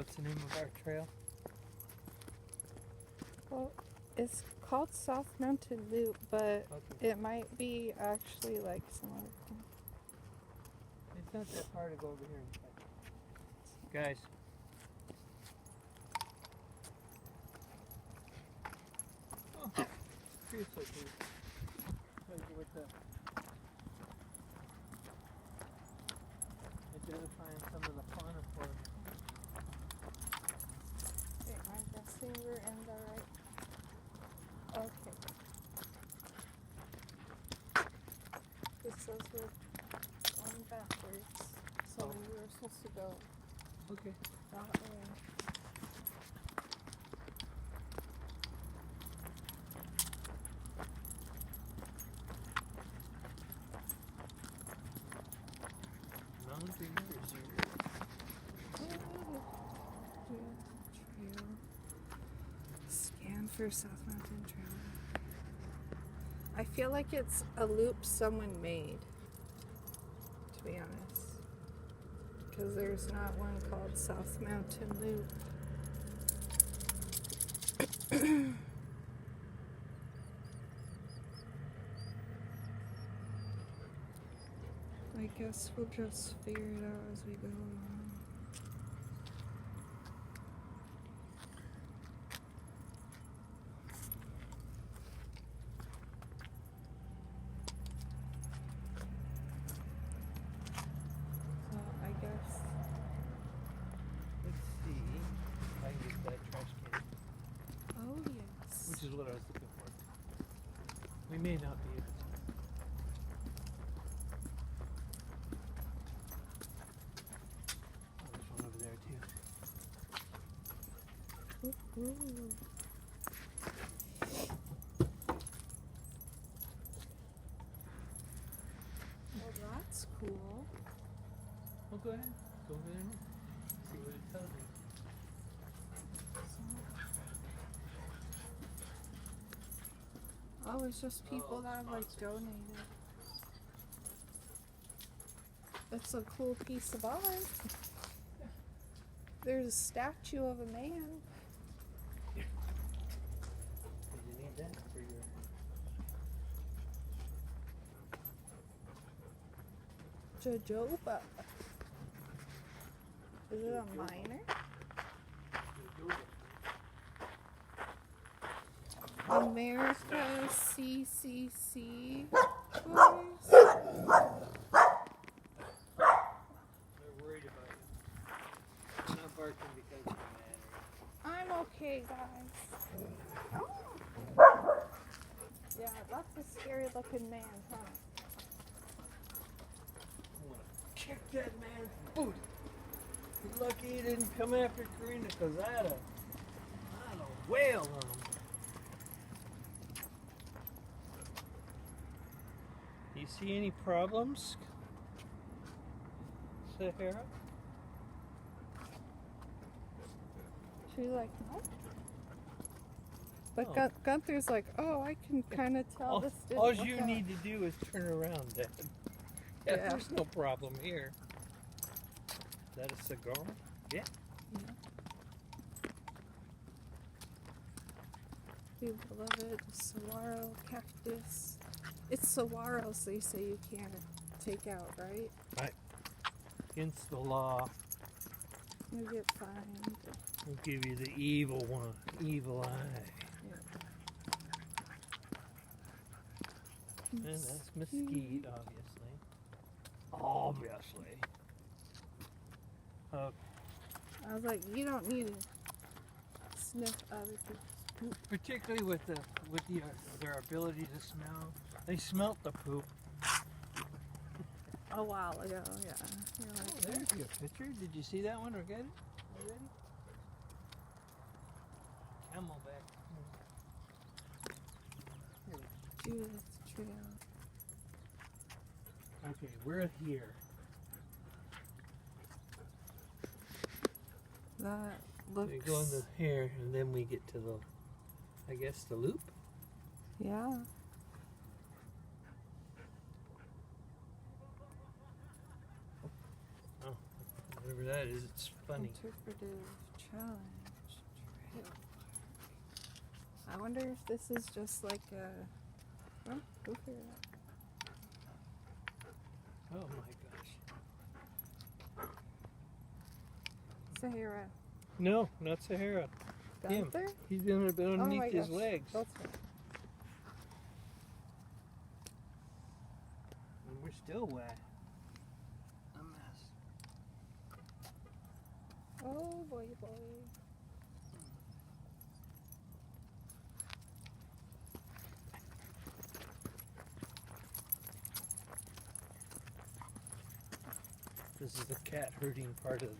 what's the name of our trail? Well, it's called South Mountain Loop, but it might be actually like some other thing. It's not that far to go over here. Guys. Oh, here's so cool. With the identifying some of the fauna for us. Okay, I'm guessing we're in the right. Okay. It says we're going backwards, so we were supposed to go Okay. that way. Mountain Reserve. Trail. Scan for South Mountain Trail. I feel like it's a loop someone made, to be honest. Because there's not one called South Mountain Loop. I guess we'll just figure it out as we go along. So I guess Let's see if I can get that trash can. oh yes. Which is what I was looking for. We may not be able to. Oh, there's one over there too. Ooh. Well, that's cool. Well, go ahead. Go over there and see what it tells you. Oh, it's just people that have like donated. It's a cool piece of art. There's a statue of a man. Did you need that for your... Jojoba. Is it a miner? America CCC boys. They're worried about you. Not barking because you're mad. I'm okay, guys. Yeah, that's a scary looking man, huh? I want to kick that man's boot. He's lucky he didn't come after Karina because I'd have wailed on him. Do you see any problems, Sahara? She's like, no. But Gunther's like, oh, I can kind of tell this didn't All work you out. need to do is turn around, Dad. Yeah, Yeah. there's no problem here. Is that a cigar? Yeah. We love it. Saguaro cactus. It's saguaro, so you say you can't take out, right? Right. Against the law. You get fined. We'll give you the evil one. Evil eye. Yeah. And that's mesquite, obviously. Obviously. I was like, you don't need to sniff other people's poop. Particularly with their ability to smell. They smelt the poop. A while ago, yeah. You're like, There's your picture. Did you see that one or get it already? Camelback. Judith Trail. Okay, we're here. That looks... We go into here, and then we get to the, I guess, the loop? Yeah. Oh, whatever that is, it's funny. Interpretive Challenge Trail. I wonder if this is just like a. Oh, go figure it out. Oh my gosh. Sahara. No, not Sahara. Him. Gunther? He's been underneath my his gosh. legs. That's right. And we're still wet. A mess. Oh boy, boy. This is the cat herding part of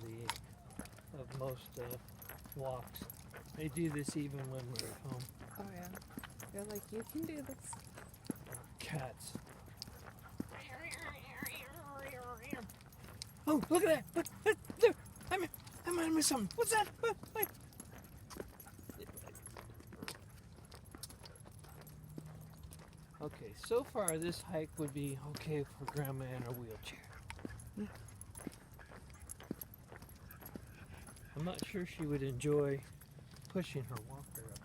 most walks. They do this even when we're at home. Oh yeah. They're like, you can do this. Cats. Oh, look at that! Look, there! I'm gonna miss something. What's that? Wait. Okay, so far this hike would be okay for Grandma in her wheelchair. I'm not sure she would enjoy pushing her walker up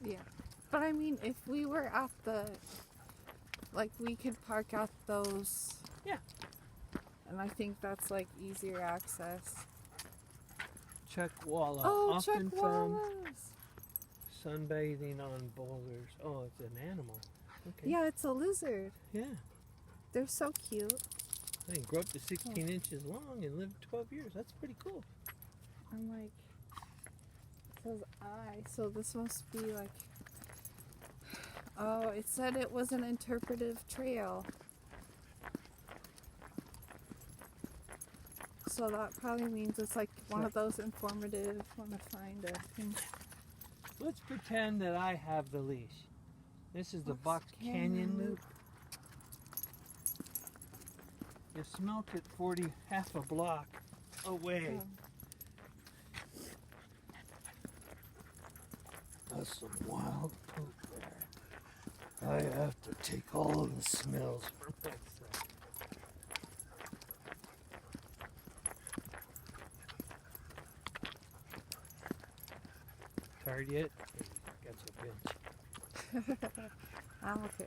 here. Yeah. But I mean, if we were at the, like, we could park at those. Yeah. And I think that's like easier access. Chuckwalla, Oh, often check found walls. sunbathing on boulders. Oh, it's an animal. Okay. Yeah, it's a lizard. Yeah. They're so cute. They grew up to 16 inches long and lived 12 years. That's pretty cool. I'm like, it says I, so this must be like, oh, it said it was an interpretive trail. So that probably means it's like one of those informative, want to find a thing. Let's pretend that I have the leash. This is the Box Box Canyon Loop. You smelt it half a block away. That's some wild poop there. I have to take all of the smells for myself. Tired yet? Got your bench. I'm okay.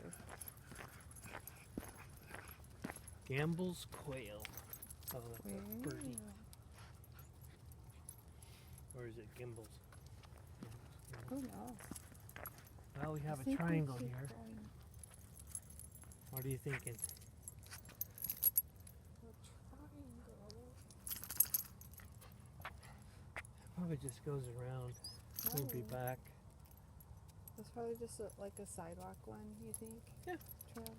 Gamble's quail. Oh, that's a birdie. Or is it Gimbals? Who knows? Well, we have I a think we triangle keep here. going. What are you thinking? A triangle. Probably just goes around. We'll be No. back. It's probably just like a sidewalk one, you think? Yeah. Trail.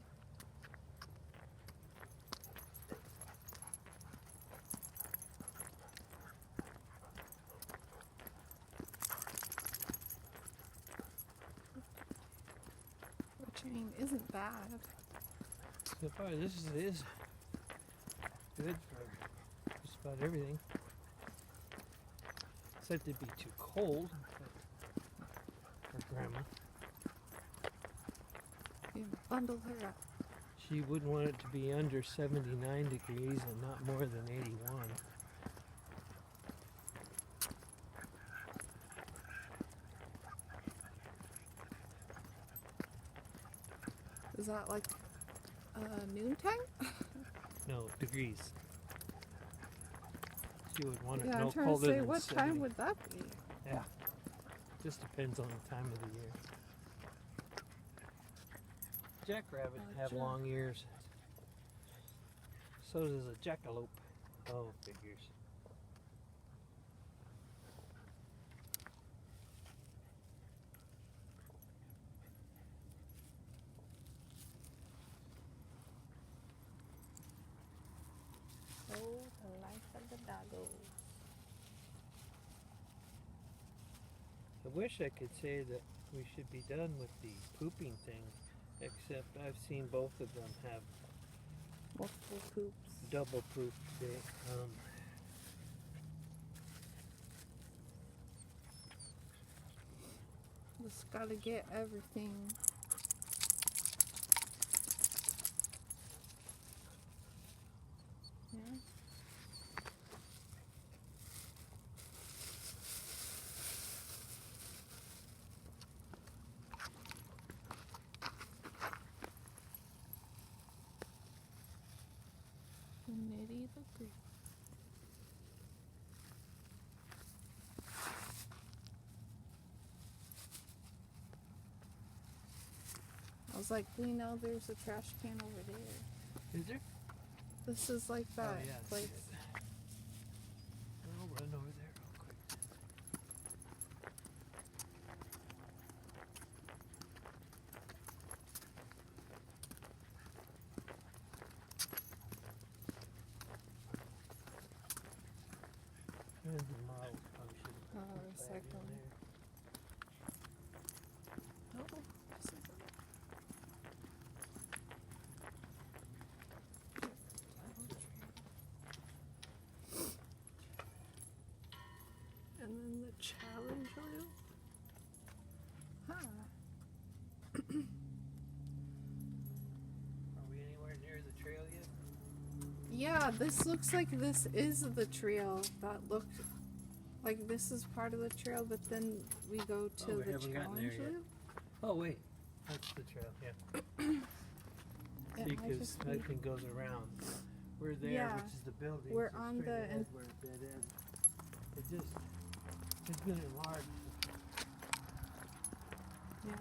The train isn't bad. So far, this is good for just about everything. Except it'd be too cold for Grandma. You bundle her up. She wouldn't want it to be under 79 degrees and not more than 81. Is that like noontime? No, degrees. She would want it Yeah, no I'm trying to colder say, than what 70. time would that be? Yeah. Just depends on the time of the year. Jackrabbit have sure. long ears. So does a jackalope. Oh, figures. Oh, the life of the doggo. I wish I could say that we should be done with the pooping thing, except I've seen both of them have Multiple poops. double poop. Just gotta get everything. Yeah. great. I was like, we know there's a trash can over there. Is there? This is like that Oh, yeah. place. I'll run over there real quick. There's the model function. Oh, recycling. Oh, this is and then the challenge wheel. Huh. Are we anywhere near the trail yet? Yeah, this looks like this is the trail that looked like this is part of the trail, but then we go to Oh, we the haven't gotten there challenge yet. loop. Oh, wait. That's the trail, yeah. It See, might because just be- that thing goes around. We're there, Yeah, which is the building. we're so on straight the ahead where it dead end. It's been enlarged. Yeah,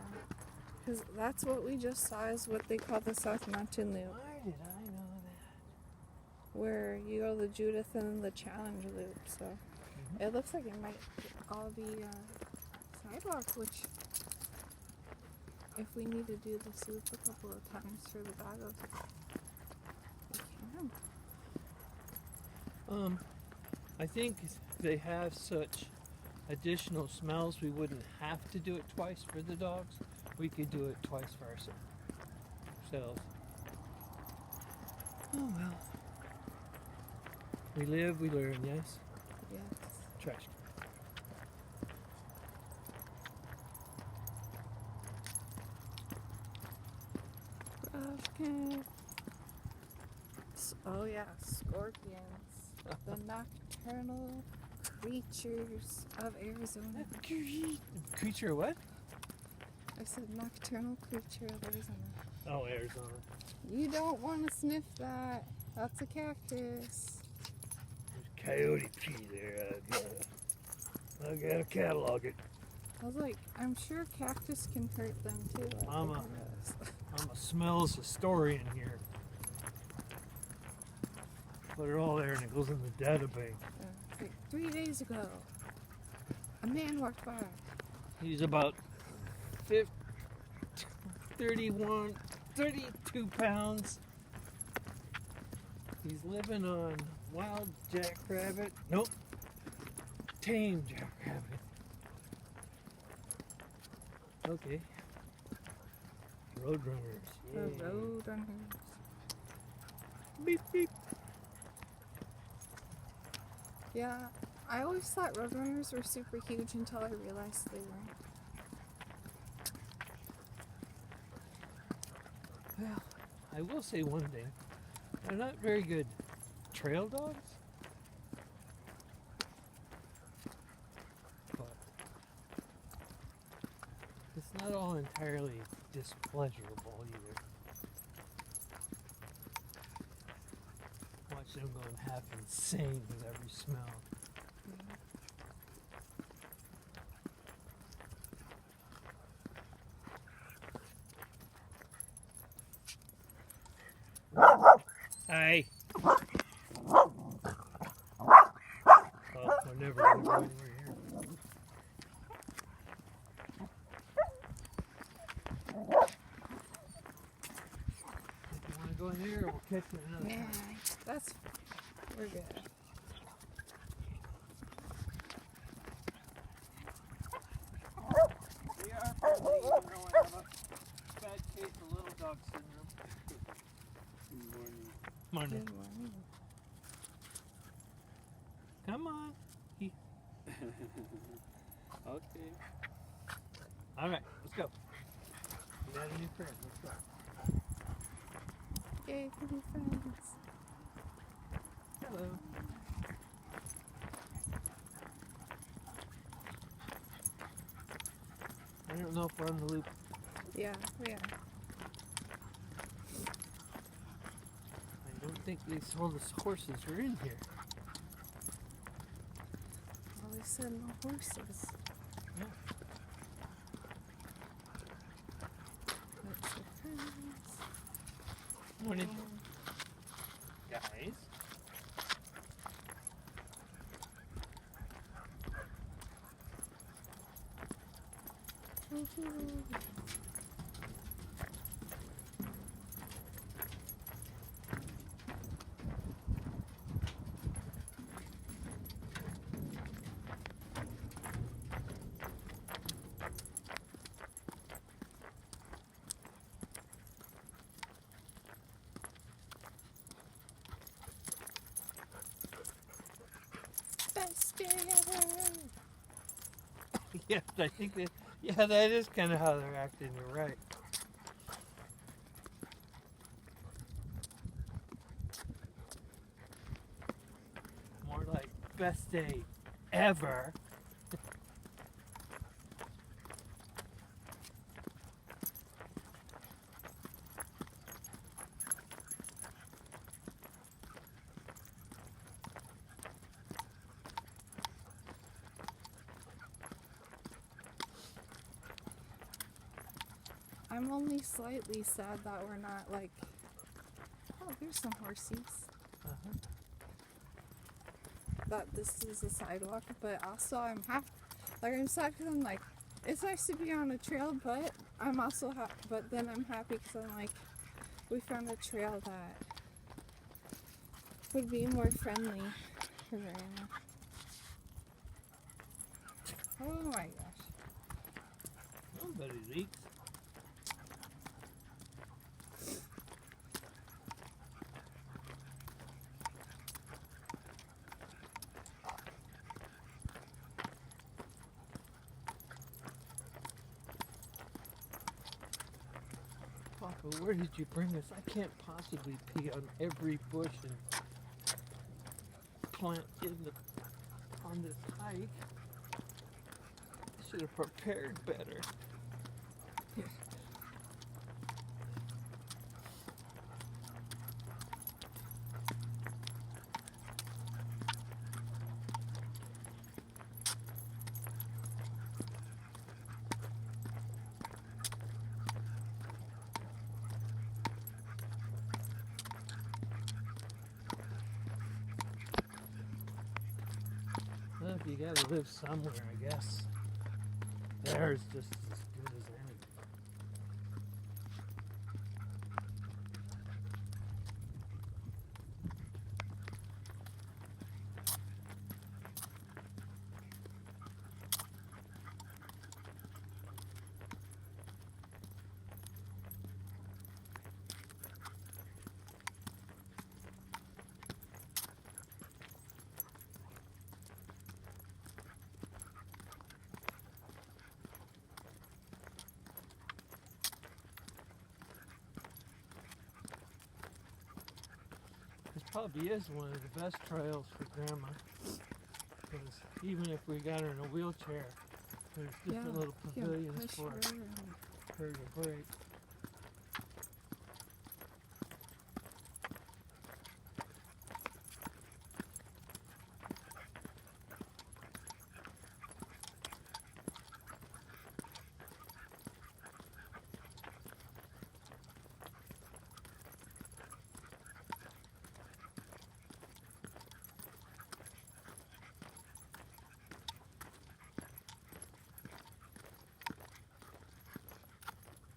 because that's what we just saw is what they call the South Mountain Loop, Why did I know that? where you go to Judith and then the challenge loop. So it looks like it might all be sidewalk, which if we need to do this loop a couple of times for the doggos, we can. I think they have such additional smells, we wouldn't have to do it twice for the dogs. We could do it twice for ourselves. Oh well. We live, we learn, yes? Yes. Trash. Okay. Oh yeah, scorpions. The nocturnal creatures of Arizona. Creature what? I said nocturnal creature of Arizona. Oh, Arizona. You don't want to sniff that. That's a cactus. There's coyote pee there. I gotta catalog it. I was like, I'm sure cactus can hurt them too. Like Mama. it does. I'm a smells historian here. Put it all there and it goes in the database. It's like 3 days ago, a man walked by. He's about 32 pounds. He's living on wild jackrabbit. Nope. Tame jackrabbit. Okay. Roadrunners. The Yay. roadrunners. Beep beep. Yeah, I always thought roadrunners were super huge until I realized they weren't. Well, I will say one thing. They're not very good trail dogs. But it's not all entirely displeasurable either. Watch them going half insane with every smell. Hey. Oh, we're never going to go anywhere here. If you want to go in there, we'll catch you another Yeah, time. we're good. They are friendly, even though I have a bad case of little dog syndrome. Good morning. Morning. Good morning. Come on. Okay. All right, let's go. We got a new friend. Let's go. Yay for new friends. Hello. I don't know if we're on the loop. Yeah, we are. I don't think all the horses are in here. Well, they said no horses. Yeah. That's the fence. Morning, guys. Best day ever. Yes, I think that. Yeah, that is kind of how they're acting. You're right. More like best day ever. I'm only slightly sad that we're not like. Oh, there's some horses. Uh-huh. That this is a sidewalk, but also I'm happy. Like I'm sad because I'm like, it's nice to be on a trail, but I'm also happy. But then I'm happy because I'm like, we found a trail that would be more friendly for Karina. Oh my gosh. Nobody leaks. Papa, where did you bring us? I can't possibly pee on every bush and plant on this hike. I should have prepared better. Well, if you gotta live somewhere, I guess. There's just as good as any. This probably is one of the best trails for Grandma. Because even if we got her in a wheelchair, there's different little you can pavilions push for her and- her to break.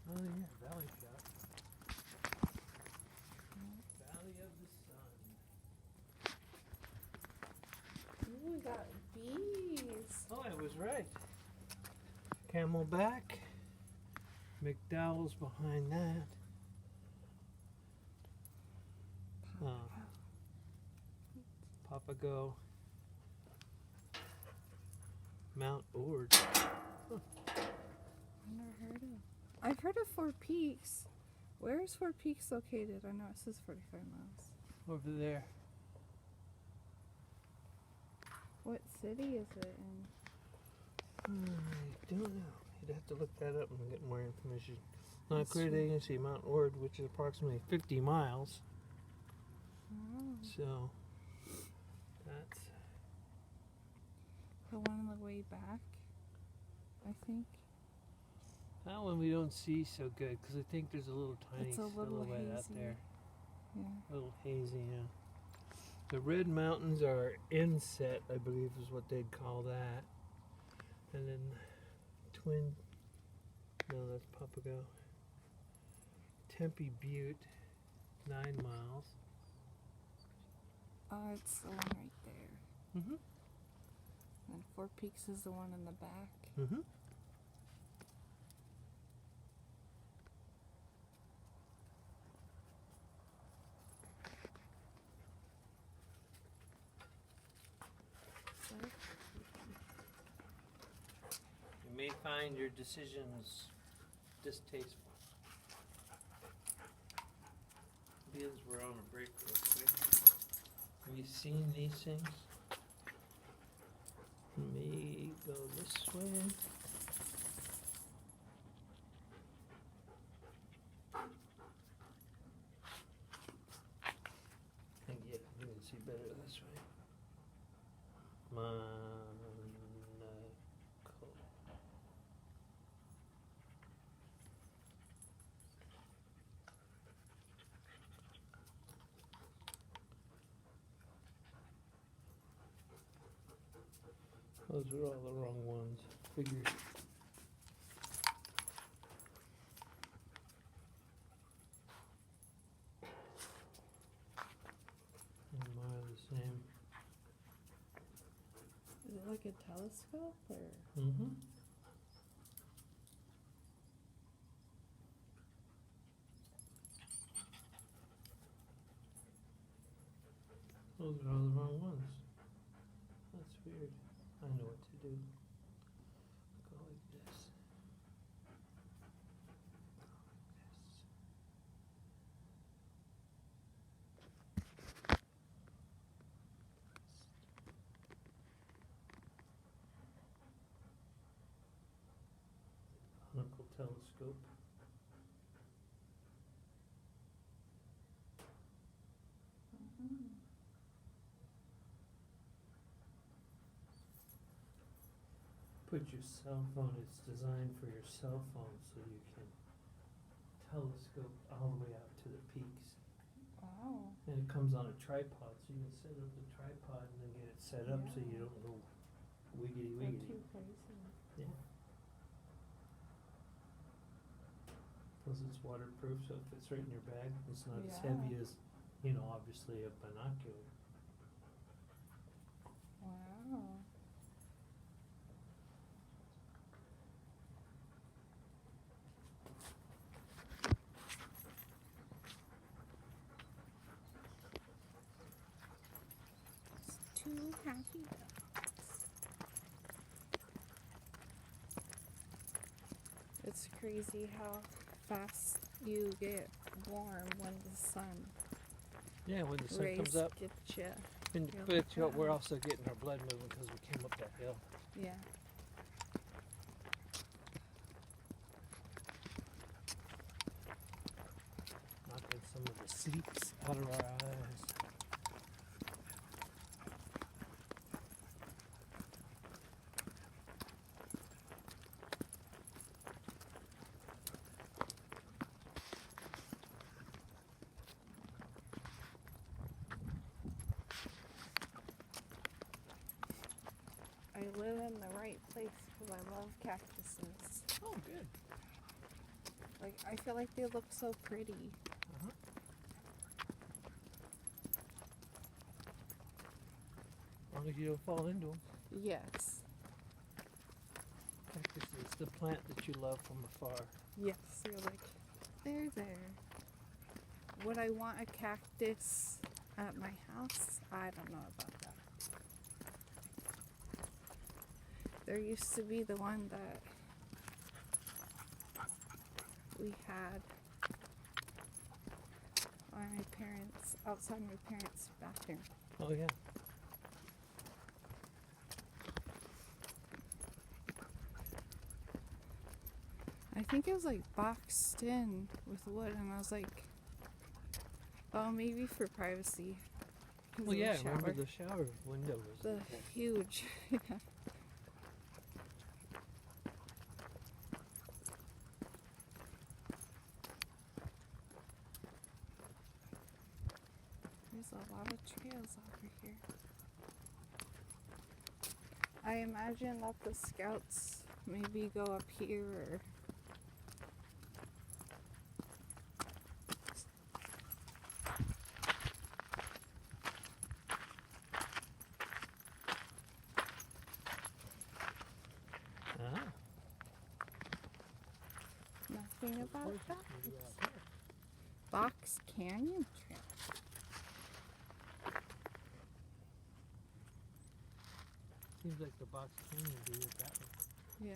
Oh yeah, Valley Shot. Valley of the Sun. Ooh, we got bees. Oh, I was right. Camelback. McDowell's behind that. Papago. Mount Ord. I never heard of. I've heard of Four Peaks. Where is Four Peaks located? I know it says 45 miles. Over there. What city is it in? I don't know. You'd have to look that up and get more information. Non-accredited agency, Mount Ord, which is approximately 50 miles. Oh. So that's The one on the way back, I think. that one we don't see so good because I think there's a little tiny It's a little silhouette out hazy. there. Yeah. A little hazy, yeah. The red mountains are inset, I believe is what they'd call that. And then no, that's Papago. Tempe Butte, 9 miles. Oh, it's the one right there. Mm-hmm. And Four Peaks is the one in the back. Mm-hmm. You may find your decisions distasteful. Because we're on a break real quick. Have you seen these things? May go this way. I think you can see better this way. Those are all the wrong ones. Figures. And mine are the same. Is it like a telescope or? Mm-hmm. Those are all the wrong ones. That's weird. I know what to do. Go like this. Conical telescope. Put your cell phone, it's designed for your cell phone so you can telescope all the way out to the peaks. Wow. And it comes on a tripod, so you can set up the tripod and then get it set up so you don't go wiggity Not wiggity. too crazy. Yeah. Plus it's waterproof, so it fits right in your bag. It's not as Yeah. heavy as, obviously a binocular. Wow. It's two happy dogs. It's crazy how fast you get warm when the sun Yeah, when the sun rays comes up. get you. And, You're but like, we're "Ah." also getting our blood moving because we came up that hill. Yeah. Knocking some of the sleeps out of our eyes. I live in the right place because I love cactuses. Oh, good. Like, I feel like they look so pretty. Uh-huh. As long as you don't fall into them. Yes. Cactus is the plant that you love from afar. Yes. You're like, they're there. Would I want a cactus at my house? I don't know about that. There used to be the one that we had on outside my parents' bathroom. Oh, yeah. I think it was like boxed in with wood, and I was like Oh, maybe for privacy. 'Cause Well, of the yeah, remember shower. the shower window was The huge. Yeah. There's a lot of trails over here. I imagine that the scouts maybe go up here or. Ah, Nothing about horses that. maybe out there. Box Canyon Trail. Seems like the Box Canyon do it that way. Yeah.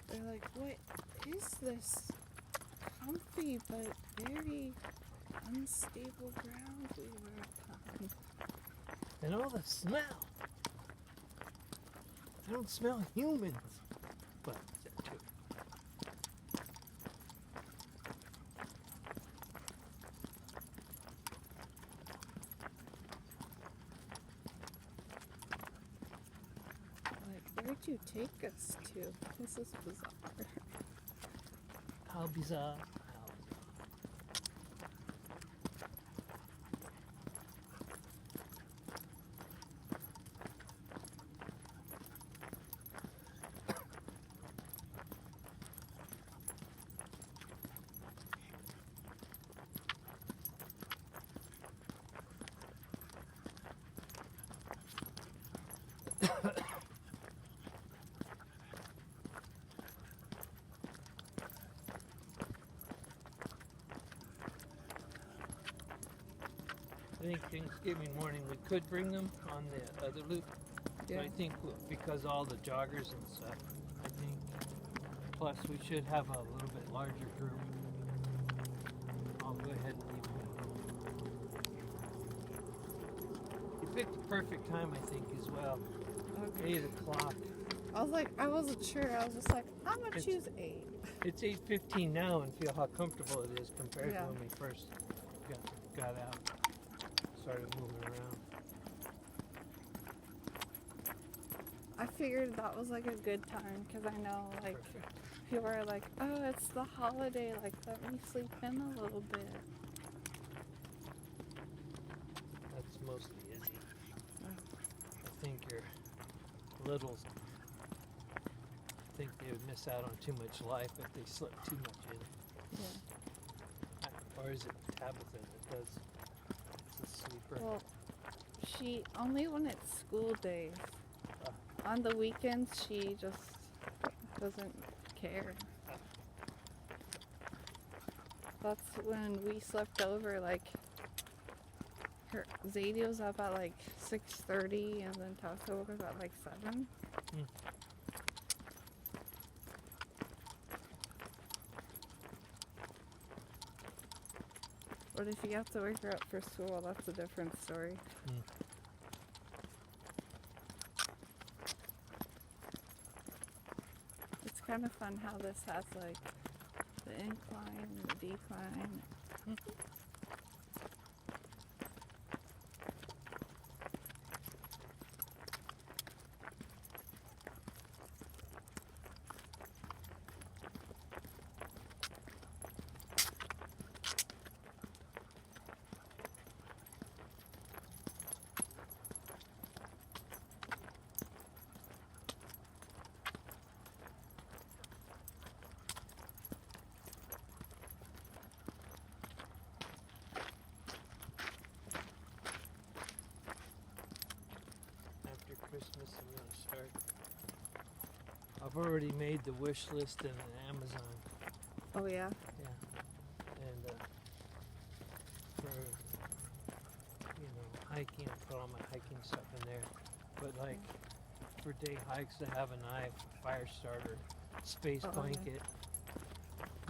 They're like, what is this comfy but very unstable ground we were upon? And all the smell. I don't smell humans. Well, that too. Like, where'd you take us to? This is bizarre. How bizarre. I think Thanksgiving morning we could bring them on the other loop. Yeah. But I think because all the joggers and stuff, I think, plus we should have a little bit larger group. I'll go ahead and leave them. You picked the perfect time, I think, as well. Okay. 8 o'clock. I wasn't sure. I was just like, I'm gonna It's- choose 8. It's 8:15 now, and feel how comfortable it is compared Yeah. to when we first got out, started moving around. I figured that was like a good time because I know like Perfect. people are like, oh, it's the holiday. Like, let me sleep in a little bit. That's mostly Izzy. Oh. I think your littles think they would miss out on too much life if they slept too much in. Yeah. Or is it Tabitha that does? It's a sleeper. Well, she only when it's school days. Ah. On the weekends, she just doesn't care. That's when we slept over. Like, Zadie was up at like 6:30, and then Tabitha woke up at like 7. Mm. But if you have to wake her up for school, that's a different story. Mm. It's kind of fun how this has like the incline and the decline. After Christmas, I'm gonna start. I've already made the wish list in Amazon. Oh yeah. Yeah. And for hiking, I put all my hiking stuff in there. But like for day hikes, to have a knife, fire starter, space Oh, yeah. blanket.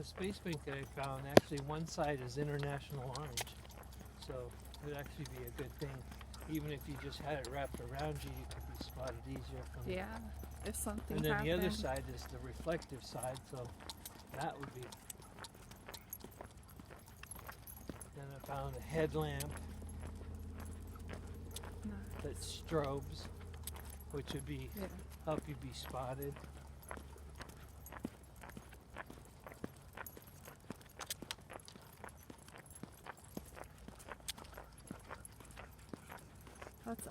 the space bank that I found, actually one side is international orange. So it would actually be a good thing. Even if you just had it wrapped around you, you could be spotted easier from Yeah, if something And then happened. the other side is the reflective side, so that would be. Then I found a headlamp that strobes, which would be Yeah. help you be spotted.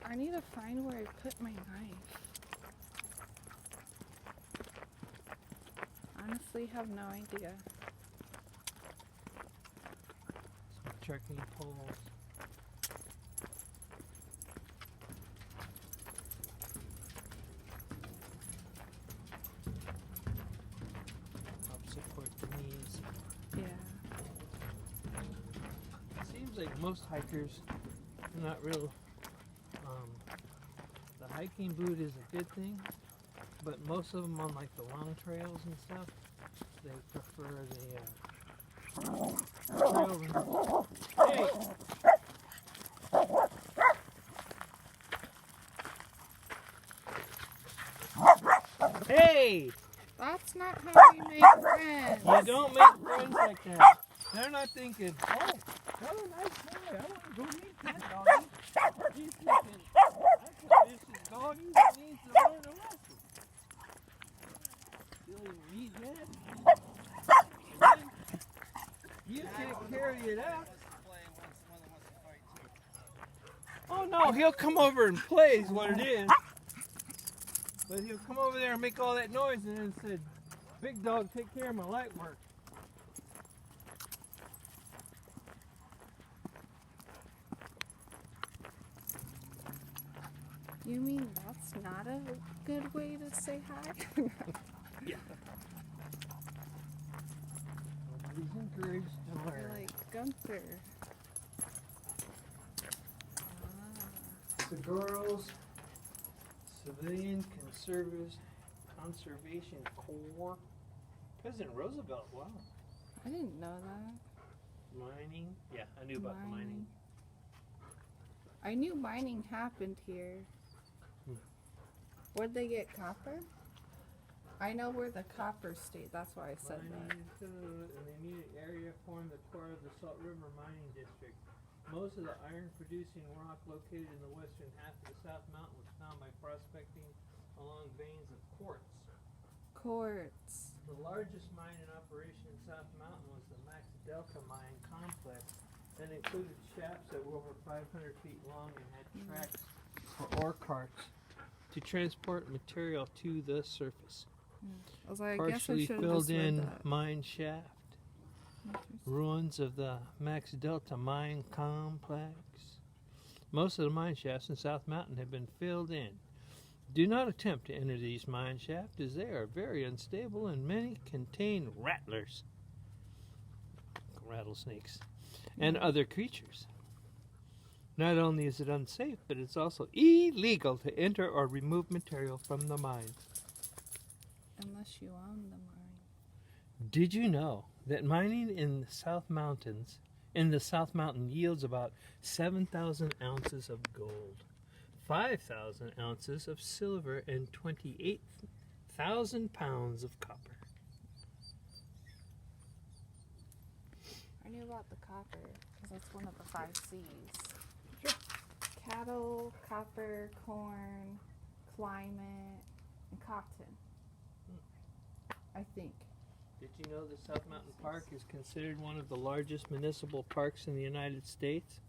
I need to find where I put my knife. Honestly, have no idea. Some trekking poles. Help support the knees. Yeah. It seems like most hikers are not real. The hiking boot is a good thing, but most of them on like the long trails and stuff, they prefer the trail run. Hey! That's not how we make friends. You don't make friends like that. They're not thinking, oh, what a nice boy. I want to go meet that doggy. He's thinking, this is doggy that needs to learn a lesson. You'll read that. And then you can't carry it out. Oh no, he'll come over and play is what it is. But he'll come over there and make all that noise and then said, big dog, take care of my light work. You mean that's not a good way to say hi? Yeah. Nobody's encouraged to learn. Like Gunther. The girls, Civilian Conservation Corps. President Roosevelt, wow. I didn't know that. Mining. Yeah, I knew about the mining. I knew mining happened here. Where'd they get copper? I know where the copper stayed, that's why I said that. In the immediate area formed the core of the Salt River Mining District. Most of the iron-producing rock located in the western half of the South Mountain was found by prospecting along veins of quartz. Quartz. The largest mine in operation in South Mountain was the Max Delta Mine Complex that included shafts that were over 500 feet long and had tracks for ore carts to transport material to the surface. I was like, Partially I guess I filled just read in that. mine shaft. Ruins of the Max Delta Mine Complex. Most of the mine shafts in South Mountain have been filled in. Do not attempt to enter these mine shafts as they are very unstable and many contain rattlers, rattlesnakes, and other creatures. Not only is it unsafe, but it's also illegal to enter or remove material from the mine. Unless you own the mine. Did you know that mining in the South Mountain yields about 7,000 ounces of gold, 5,000 ounces of silver, and 28,000 pounds of copper? I knew about the copper because that's one of the 5 C's. Sure. Cattle, copper, corn, climate, and cotton. I think. Did you know the South Mountain Park is considered one of the largest municipal parks in the United States?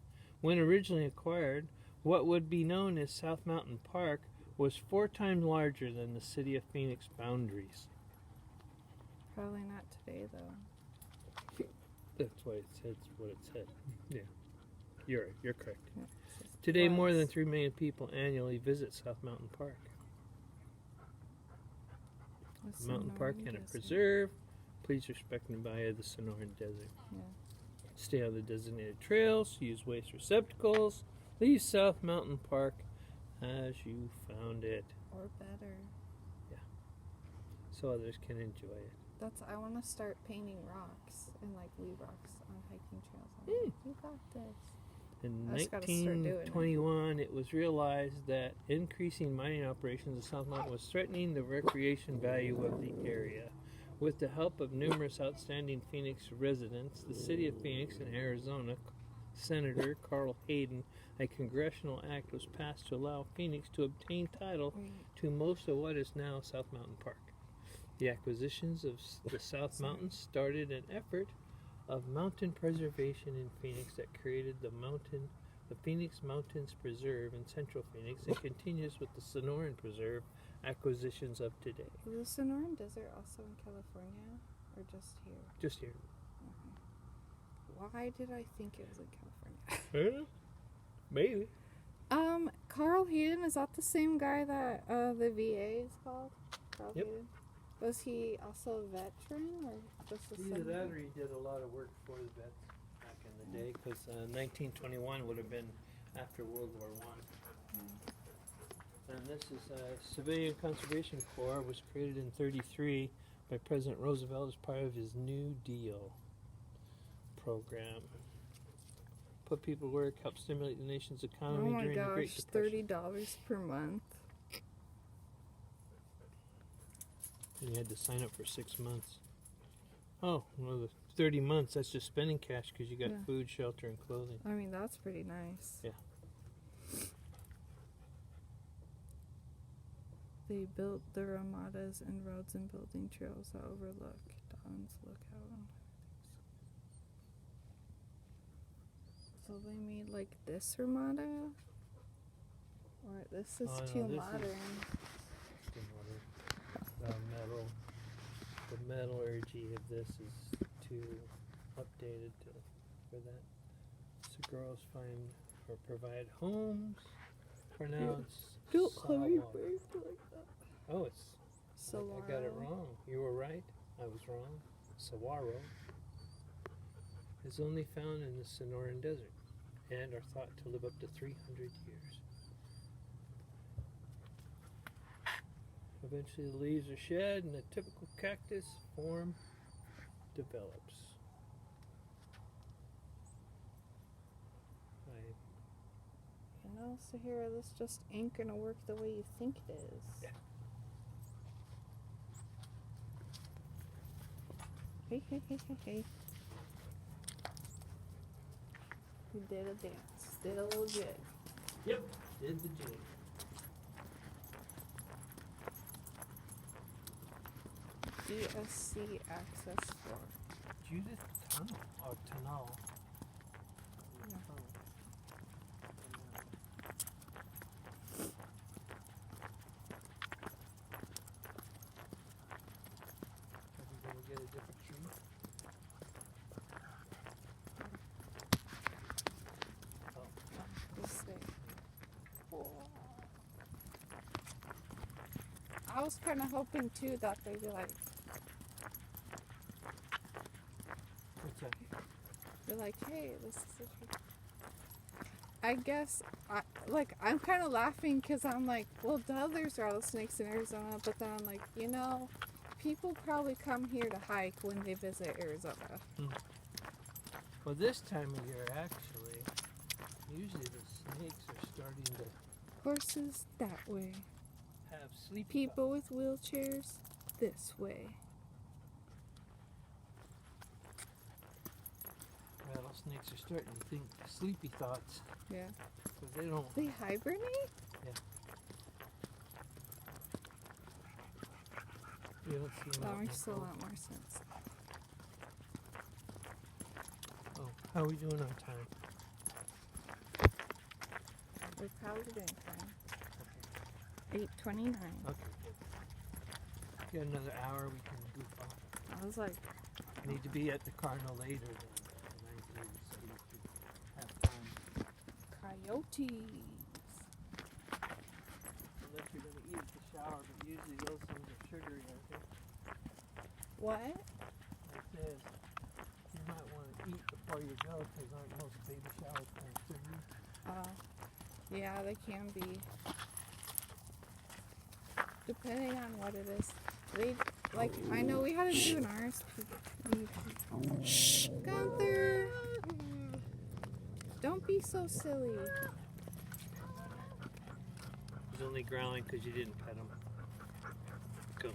When originally acquired, what would be known as South Mountain Park was 4 times larger than the city of Phoenix boundaries. Probably not today, though. That's why it said what it said. Yeah, you're correct. Yeah, Today, more than 3 million people annually visit South Mountain Park. Mountain Park and a preserve. Please respect and abide by the Sonoran Desert. Yeah. Stay on the designated trails. Use waste receptacles. Leave South Mountain Park as you found it. Or better. So others can enjoy it. I want to start painting rocks and like leave rocks on hiking trails. I'm like, you got this. In I just gotta start doing it. 1921, it was realized that increasing mining operations in South Mountain was threatening the recreation value of the area. With the help of numerous outstanding Phoenix residents, the city of Phoenix and Arizona Senator Carl Hayden, a congressional act was passed to allow Phoenix to obtain title to most of what is now South Mountain Park. The acquisitions of the South Mountains started an effort of mountain preservation in Phoenix that created the Phoenix Mountains Preserve in Central Phoenix and continues with the Sonoran Preserve acquisitions of today. Is the Sonoran Desert also in California or just here? Just here. Okay. Why did I think it was in California? Maybe. Carl Hayden, is that the same guy that the VA is called? Carl Yep. Hayden? Was he also a veteran or just a Either that senator? or he did a lot of work for the vets back in the day, because 1921 would have been after World War I. And this is Civilian Conservation Corps, was created in 1933 by President Roosevelt as part of his New Deal program. Put people to work, help stimulate the nation's economy Oh my during the Great gosh, Depression. $30 per month. And you had to sign up for 6 months. Oh, well, the 30 months, that's just spending cash because you got Yeah. food, shelter, and clothing. I mean, that's pretty nice. Yeah. They built the ramadas and roads and building trails that overlook Don's Lookout. So they made like this ramada? Or this is Oh, no, too this is- modern. The metallurgy of this is too updated for that. Squirrels find or provide homes. Pronounced Built saguaro. hummingbirds like that. Oh, it's. I got it Saguaro. wrong. You were right. I was wrong. Saguaro is only found in the Sonoran Desert and are thought to live up to 300 years. Eventually the leaves are shed and a typical cactus form develops. You know, Sahara, this just ain't gonna work the way you think it is. Yeah. Hey. You did a dance. Did a little jig. Yep, did the jig. DSC access floor. Judith Tunnel, or Tunnel. Yeah. Are we gonna get a different tree? This way. I was kind of hoping too that they'd be like, What's that? they're like, hey, this is a tree. I guess, I'm kind of laughing because I'm like, well, duh, there's rattlesnakes in Arizona, but then I'm like, you know, people probably come here to hike when they visit Arizona. Well, this time of year, actually, usually the snakes are starting to Horses that way. have sleepy People with wheelchairs this way. rattlesnakes are starting to think sleepy thoughts Yeah. because they don't. They hibernate? You don't see them That out in makes the a cold. lot more sense. Oh, how are we doing on time? We're probably doing fine. 8:29. Okay, good. Got another hour. We can goof off. I was like, Need to be at the car no later than 9:30, so we can have time. coyotes. Unless you're gonna eat at the shower, but usually those things are sugary, aren't they? What? It says you might want to eat before you go because aren't most baby showers kind of sugary? Yeah, they can be. Depending on what it is. like, I know we had to do an RSP. Shh, Gunther! Don't be so silly. He's only growling because you didn't pet him. Go.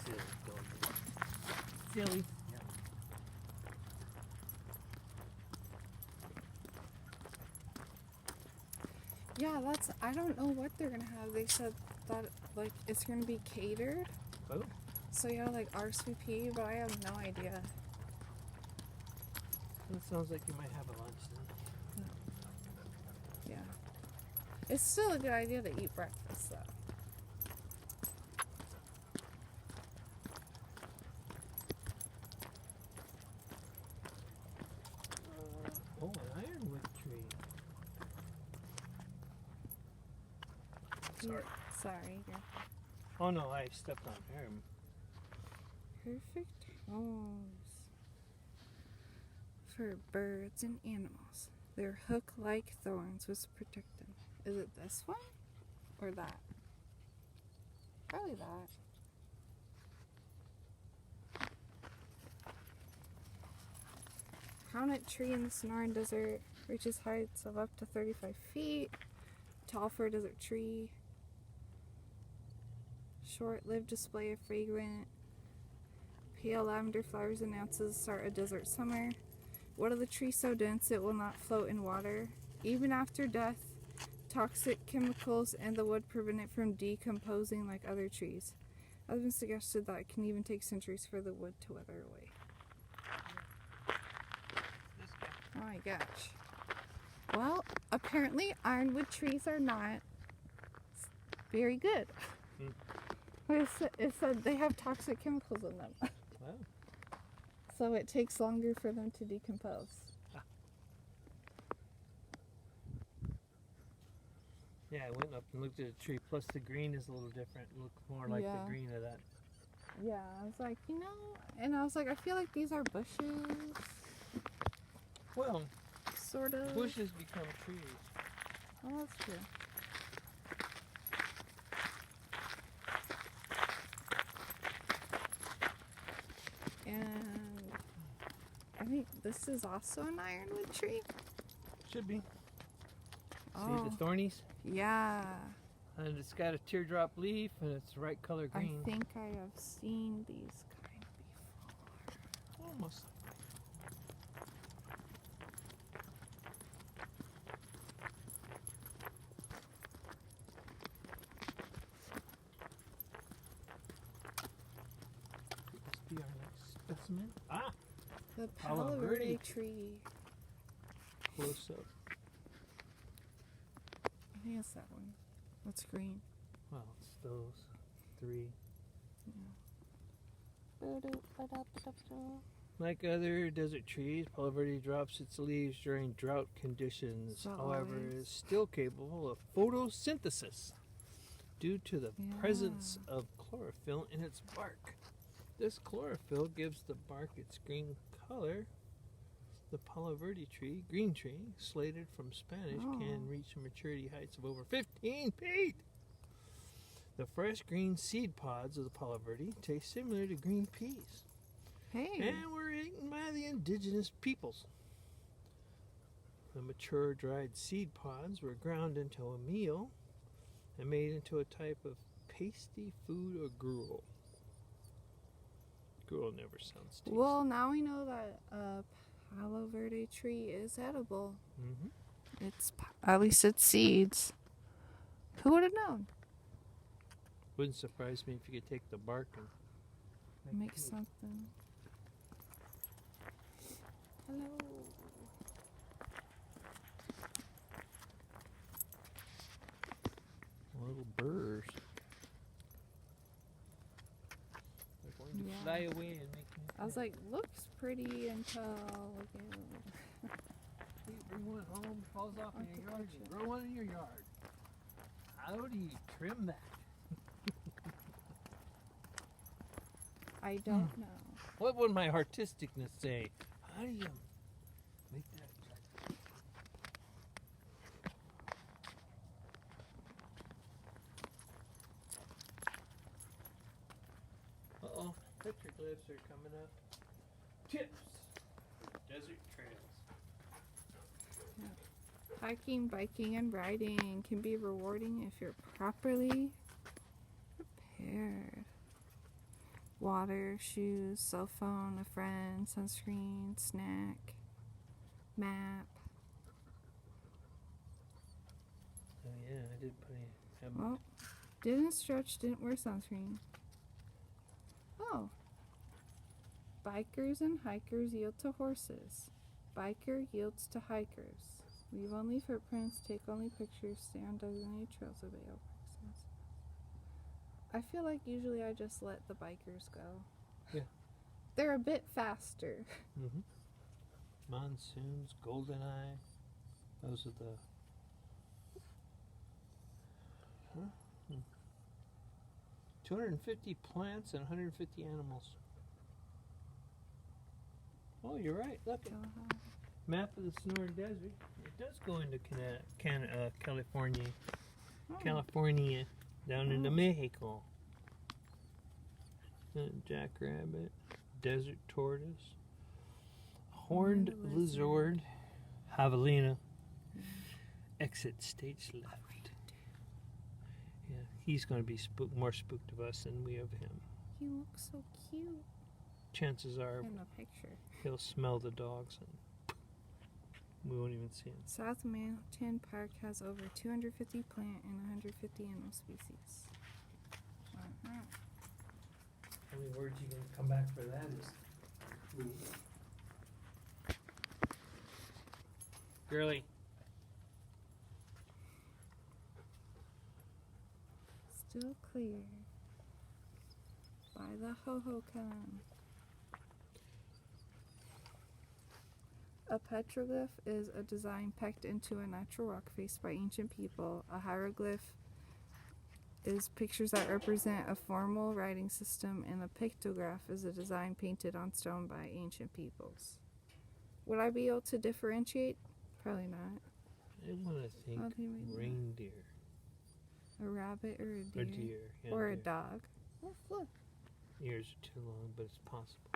Silly dog. Silly. Yeah, I don't know what they're gonna have. They said that, like, it's gonna be catered. Oh. So, yeah, like RSVP, but I have no idea. That sounds like you might have a lunch then. Yeah. It's still a good idea to eat breakfast, though. Oh, an ironwood tree. Sorry. Sorry. Oh no, I stepped on her. Perfect homes for birds and animals. Their hook-like thorns which protect them. Is it this one or that? Probably that. Prominent tree in the Sonoran Desert reaches heights of up to 35 feet. Tall for a desert tree. Short-lived display of fragrant pale lavender flowers announces the start of desert summer. Wood of the tree so dense it will not float in water. Even after death, toxic chemicals in the wood prevent it from decomposing like other trees. It has been suggested that it can even take centuries for the wood to wither away. Oh my gosh. Well, apparently ironwood trees are not very good. It said they have toxic chemicals in them. Wow. So it takes longer for them to decompose. Yeah, I went up and looked at the tree. Plus the green is a little different. It looked more like Yeah. the green of that. Yeah, I was like, and I was like, I feel like these are bushes. Well, Sort of. bushes become trees. Oh, that's true. And I think this is also an ironwood tree. Should be. Oh, See the thornies? yeah. And it's got a teardrop leaf and it's the right color green. I think I have seen these kind before. Almost. Must be our next specimen. Ah! The Palo Palo Verde. Verde tree. Close up. I think it's that one. That's green. Well, it's those three. Like other desert trees, Palo Verde drops its leaves during drought conditions. So However, it always- is still capable of photosynthesis due to the presence Yeah. of chlorophyll in its bark. This chlorophyll gives the bark its green color. The Palo Verde tree, green tree, slated from Spanish, can reach maturity heights of over 15 feet. The fresh green seed pods of the Palo Verde taste similar to green peas Hey. and were eaten by the indigenous peoples. The mature dried seed pods were ground into a meal and made into a type of pasty food or gruel. Gruel never sounds tasty. Well, now we know that Palo Verde tree is edible. At least it's seeds. Who would have known? Wouldn't surprise me if you could take the bark and Make something. Hello. little birds. They're going to Yeah. fly away and make me. I was like, looks pretty until again. You bring one home, falls off in your yard, you grow one in your yard. How do you trim that? I don't know. What would my artisticness say? How do you make that? Uh-oh. petroglyphs are coming up. Tips for desert trails. Hiking, biking, and riding can be rewarding if you're properly prepared. Water, shoes, cell phone, a friend, sunscreen, snack, map. Oh yeah, I did put a Oh, didn't stretch, didn't wear sunscreen. Oh. Bikers and hikers yield to horses. Biker yields to hikers. Leave only footprints, take only pictures, stay on designated trails, obey all practices. I feel like usually I just let the bikers go. Yeah. They're a bit faster. Mm-hmm. Monsoons, goldeneye. Those are the. Huh? 250 plants and 150 animals. Oh, you're right. Look at map of the Sonora Desert. It does go into California. Oh. California, down into Mexico. Jackrabbit, desert tortoise, horned lizard, javelina. Exit stage left. Yeah, he's going to be more spooked of us than we of him. He looks so cute. Chances are In the picture. he'll smell the dogs and we won't even see him. South Mountain Park has over 250 plant and 150 animal species. Only words you can come back for that is girly. Still clear by the Hohokam. A petroglyph is a design pecked into a natural rock face by ancient people. A hieroglyph is pictures that represent a formal writing system, and a pictograph is a design painted on stone by ancient peoples. Would I be able to differentiate? Probably not. I want to think How do you mean that? reindeer. A rabbit or a deer? A deer. Yeah, Or deer. a dog. Oh, look. Ears are too long, but it's possible.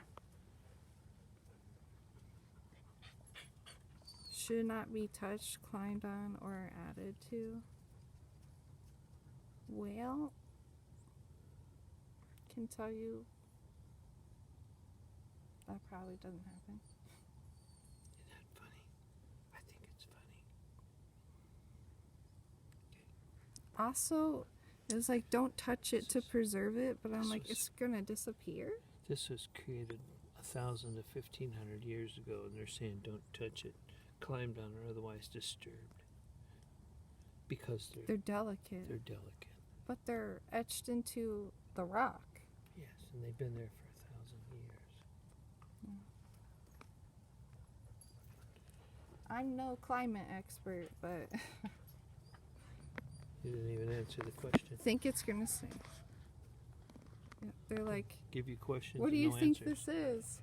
Should not be touched, climbed on, or added to. Well, can tell you that probably doesn't happen. Isn't that funny? I think it's funny. Also, it was like, don't touch it to preserve it, but I'm like, it's gonna disappear? This was created 1,000 to 1,500 years ago, and they're saying don't touch it, climb down, or otherwise disturbed. Because They're delicate. They're delicate. But they're etched into the rock. Yes, and they've been there for 1,000 years. I'm no climate expert, but You didn't even answer the question. I think it's gonna stay. Yeah, they're like, Give you questions. what do and you no think answers. this is?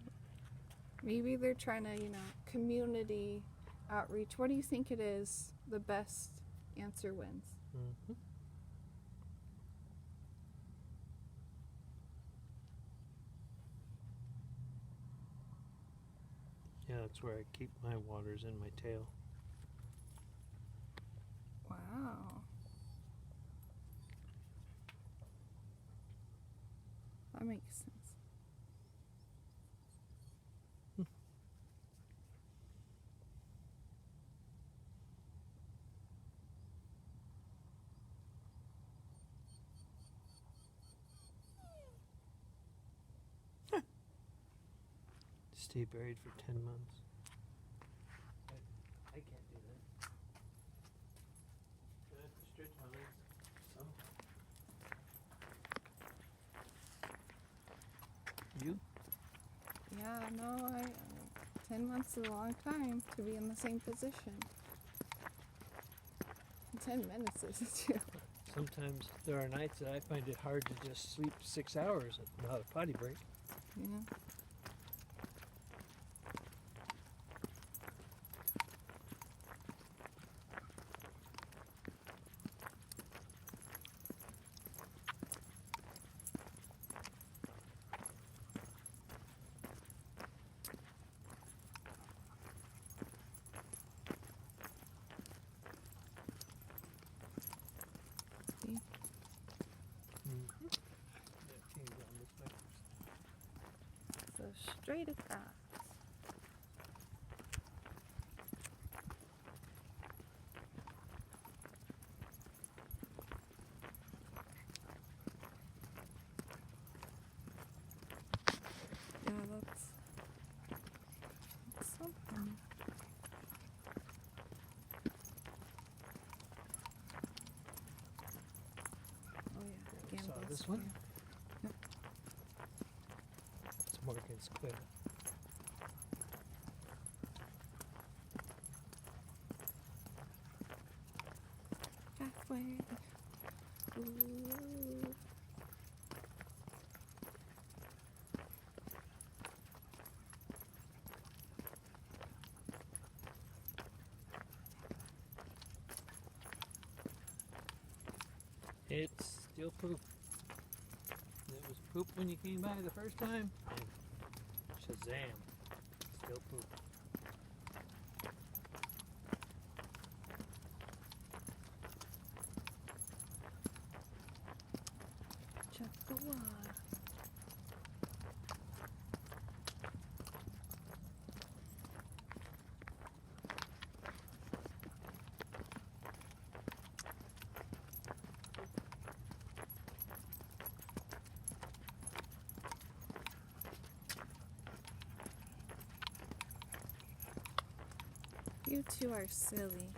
Maybe they're trying to, community outreach. What do you think it is? The best answer wins. Mm-hmm. Yeah, that's where I keep my waters in my tail. Wow. That makes sense. Stay buried for 10 months. I can't do that. I have to stretch my legs some. You? Yeah, no, 10 months is a long time to be in the same position. 10 minutes is too. Sometimes there are nights that I find it hard to just sleep 6 hours without a potty break. Yeah. straight across. Yeah, that's something. Oh yeah, Saw Gambler's this one? Cave. Yep. It's Morgan Square. Halfway. Ooh. It's still poop. It was poop when you came by the first time. And Shazam. Still poop. Chapter. You two are silly.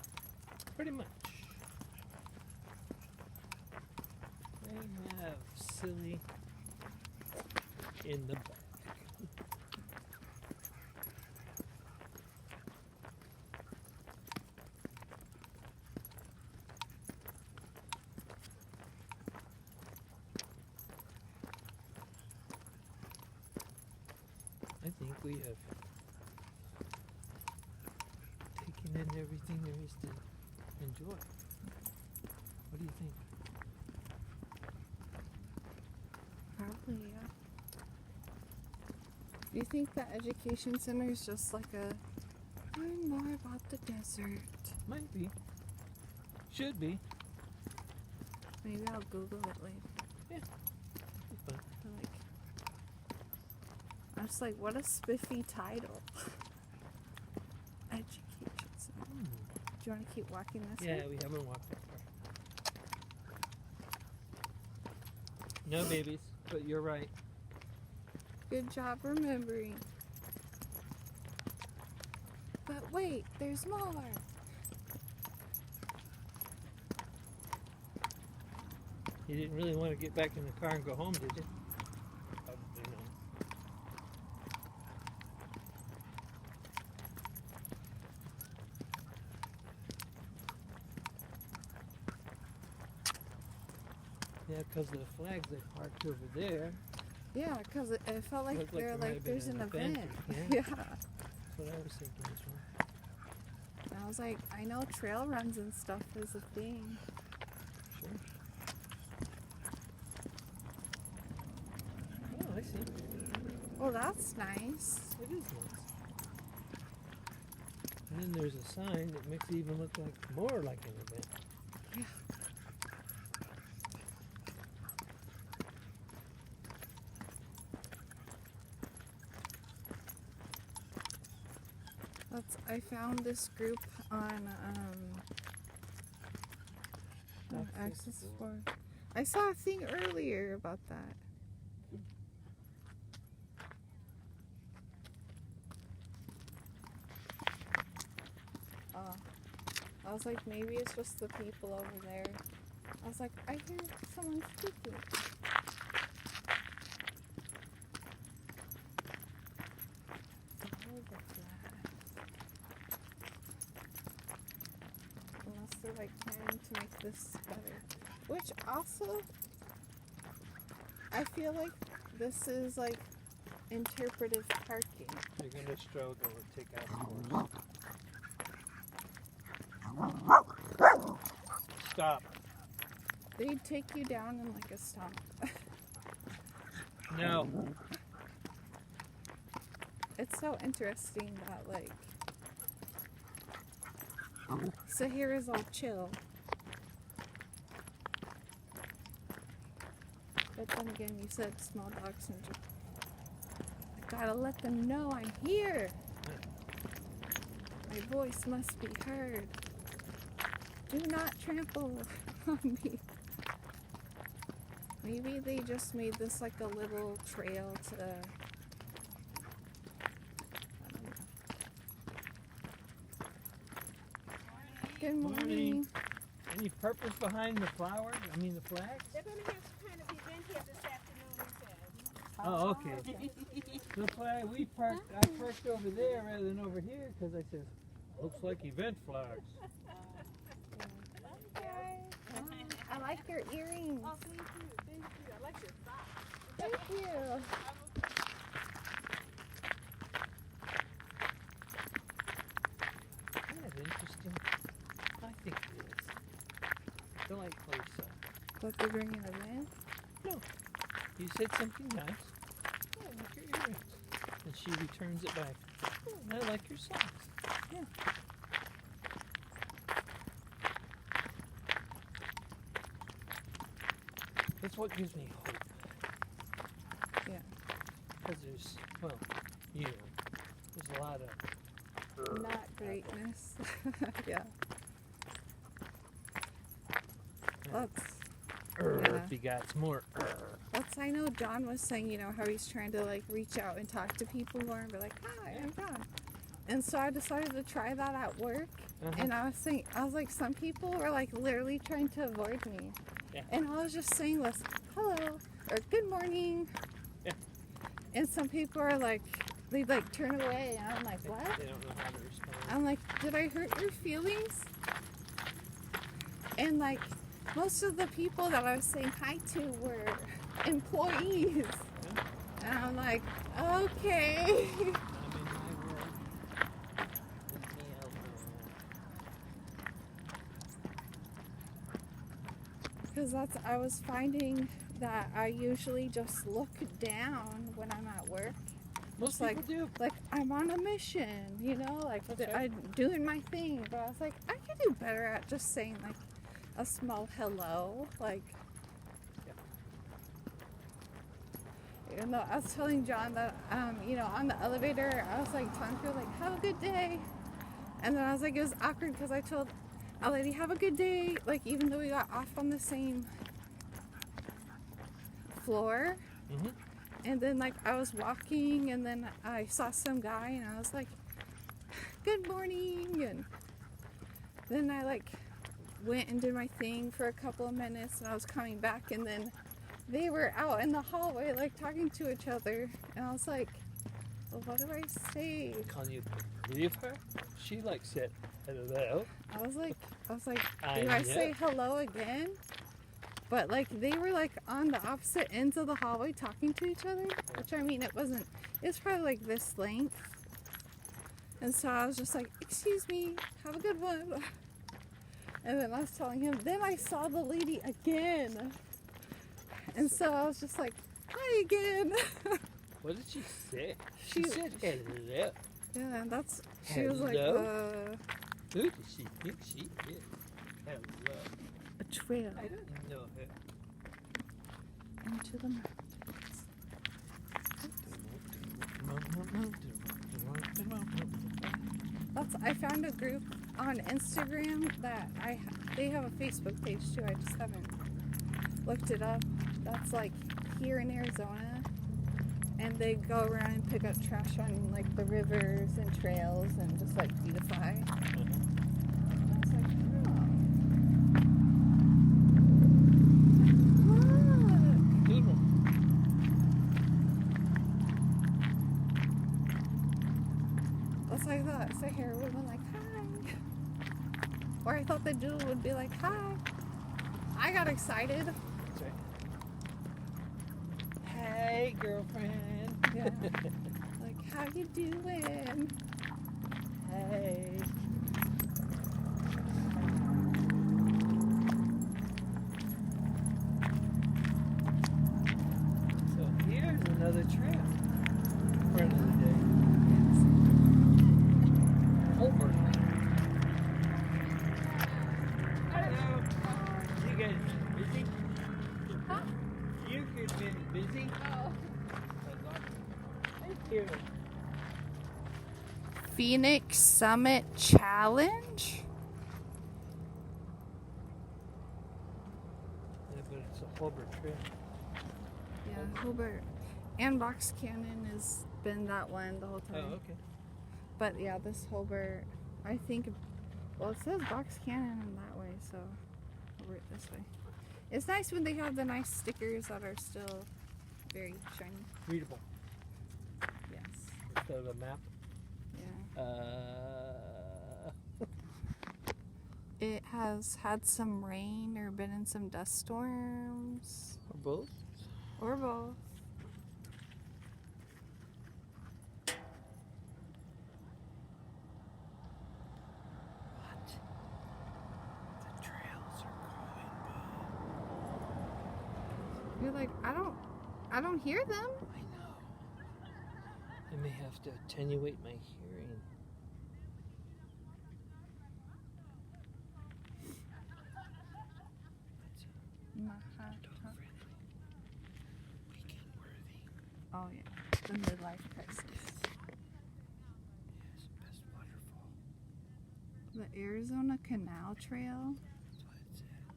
Pretty much. They have silly in the back. I think we have taken in everything there is to enjoy. What do you think? Probably, yeah. Do you think the education center is just like a learn more about the desert? Might be. Should be. Maybe I'll Google it later. Be fun. Like, I was like, what a spiffy title. Education center. Hmm. Do you want to keep walking this Yeah, way? we haven't walked that far. No babies, but you're right. Good job remembering. But wait, there's more. You didn't really want to get back in the car and go home, did you? Probably not. Yeah, because the flags they parked over there. Yeah, because it felt like Looked like they're there might like, have been there's an an event. event. Yeah. Yeah. That's what I was thinking as well. And I was like, I know trail runs and stuff is a thing. Sure. Oh, I see. Oh, that's nice. It is nice. And then there's a sign that makes it even look like more like an event. Yeah. I found this group on Access 4. I saw a thing earlier about that. I was like, maybe it's just the people over there. I was like, I hear someone speaking. Unless they're like planning to make this better. Which also, I feel like this is like interpretive parking. You're going to struggle to take out scores. Stop. They'd take you down in like a stomp. No. It's so interesting that like Sahara's all chill. But then again, you said small dogs in Japan. gotta let them know I'm here. My voice must be heard. Do not trample on me. Maybe they just made this like a little trail to... I don't know. Good morning. Any purpose behind the flowers? I mean the flags? They're going to have some kind of event here this afternoon, he said. Oh, okay. The flag I parked over there rather than over here because I said, looks like event flags. Okay. I like your earrings. Oh, thank you. Thank you. I like your socks. Thank you. Isn't that interesting? I think it is. Delightfully so. What, they're bringing them in? No. You said something nice. Oh, I like your earrings. And she returns it back. Oh, I like your socks. Yeah. That's what gives me hope. Yeah. Because there's, well, you know, there's a lot of Not greatness. Yeah. Let's, begots more. I know John was saying, you know, how he's trying to like reach out and talk to people more and be like, hi, I'm John. And so I decided to try that at work. And I was like, some people were like literally trying to avoid me. Yeah. And I was just saying this, hello, or good morning. Yeah. And some people are like, they'd like turn away. And I'm like, what? They don't know how to respond. I'm like, did I hurt your feelings? And like, most of the people that I was saying hi to were employees. Yeah. And I'm like, okay. I'm in my world. Leave me alone. Because I was finding that I usually just look down when I'm at work. Most Just people do. Like I'm on a mission, you know, like That's right. I'm doing my thing. But I was like, I could do better at just saying like a small hello, like. Even though I was telling John that, you know, on the elevator, I was like telling people like, have a good day. And then I was like, it was awkward because I told a lady, have a good day. Like, even though we got off on the same floor. Mm-hmm. And then like I was walking and then I saw some guy and I was like, good morning. And then I like went and did my thing for a couple of minutes and I was coming back and then they were out in the hallway like talking to each other and I was like, well, what do I say? Can you believe her? She like said hello. I was like, do I I know. say hello again? But like they were like on the opposite ends of the hallway talking to each other, which I mean it was probably like this length. And so I was just like, excuse me, have a good one. And then I was telling him, then I saw the lady again. And so I was just like, hi again. What did she say? She- She said hello. Yeah, and she was like, Hello? Who does she think she is? Hello. a trail I don't know her. into the mountains. I found a group on Instagram that they have a Facebook page too. I just haven't looked it up. That's like here in Arizona, and they go around and pick up trash on like the rivers and trails and just like beautify. And I was like, oh, look. Doodle. That's like that. So here we went like, hi. Or I thought the doodle would be like, hi. I got excited. That's right. Hey, girlfriend. Yeah. Like, how you doing? Hey. So here's another trail for another day. Over. Hello. You guys busy? Huh? You could been busy. Oh. That's awesome. It's Here. Phoenix Summit Challenge? Yeah, but it's a Hobart Trail. Yeah, Hobart. And Box Canyon has been that one the whole time. Oh, okay. But yeah, this Hobart, I think, well, it says Box Canyon in that way, so Hobart this way. It's nice when they have the nice stickers that are still very shiny. Readable. Yes. Instead of a map. Yeah. It has had some rain or been in some dust storms. Or both. Or both. What? The trails are going by. You're like, I don't hear them. I know. I may have to attenuate my hearing. Dog friendly. Weekend worthy. Oh yeah, the midlife crisis. Yes, best waterfall. The Arizona Canal Trail. That's what it said.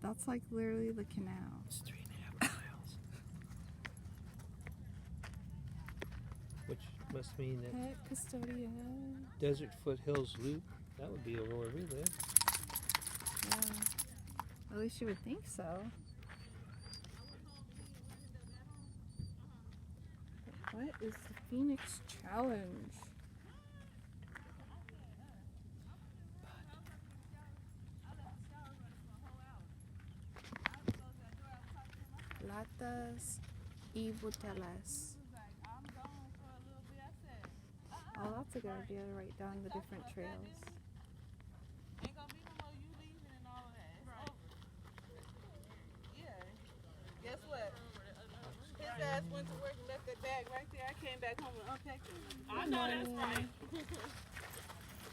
That's like literally the canal. It's 3.5 miles. Which must mean that Pet custodian. Desert Foothills Loop, that would be over where we live. Yeah. At least you would think so. But what is the Phoenix Challenge? Latas y botellas. Oh, that's a good idea to write down the different trails. Ain't gonna be no more you leaving and all of that. It's over. Yeah. Guess what? His ass went to work and left that bag right there. I came back home and unpacked it. I know that's right.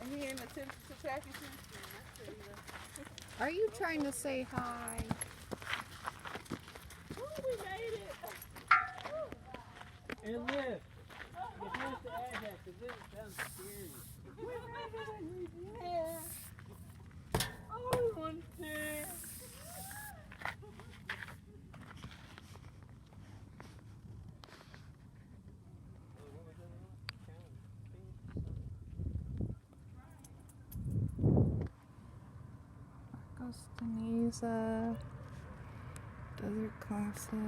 And he ain't attempted to track it since then. That's crazy. Are you trying to say hi? Ooh, we made it. And live. You have to add that because it sounds scary. We made it and we did. Oh, one day. Costaneza, Desert Classic.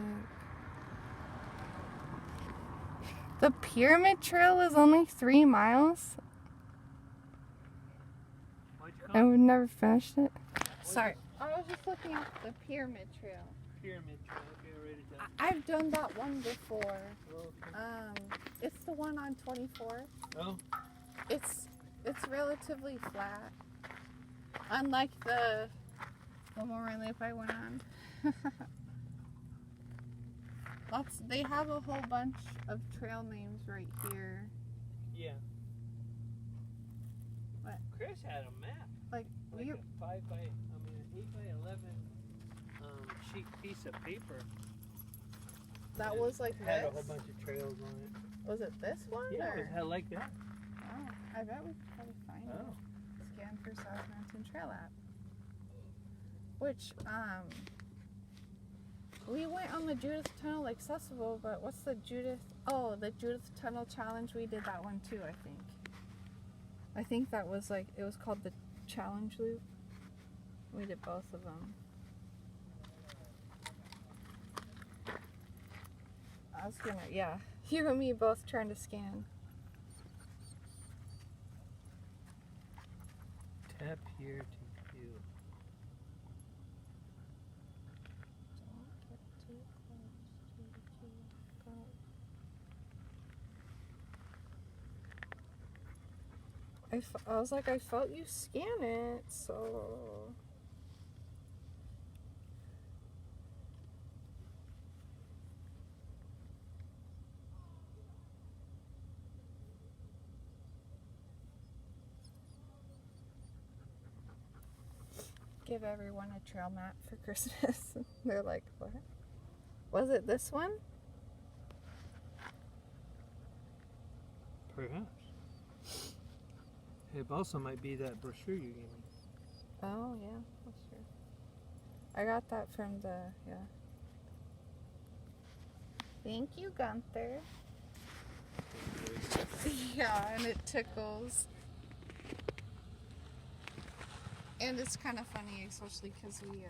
The Pyramid Trail is only 3 miles, Why'd you and we've never finished it. Sorry, I was just looking at the Pyramid Trail. Pyramid Trail. Okay, I'll write it down. I've done that one before. Well, It's the one on 24. oh, It's relatively flat, unlike the Memorial Lake I went on. They have a whole bunch of trail names right here. yeah. What? Chris had a map. Like Like you, a 8 by 11 sheet piece of paper. that And was like had a whole this. bunch of trails on it. Was it this one? Yeah, or? it had like that. Oh, I bet we could probably find Oh. it. Scan for South Mountain Trail app. Which we went on the Judith Tunnel accessible, but what's the Judith? Oh, the Judith Tunnel Challenge. We did that one too, I think. I think that was like, it was called the Challenge Loop. We did both of them. I was gonna, yeah. You and me both trying to scan. Tap here to view. Don't get too close to the key. I was like, I felt you scan it, so. Give everyone a trail map for Christmas. They're like, what? Was it this one? Perhaps. It also might be that brochure you gave me. Oh, yeah, that's true. I got that from the, yeah. Thank you, Gunther. Yeah, and it tickles. And it's kind of funny, especially because we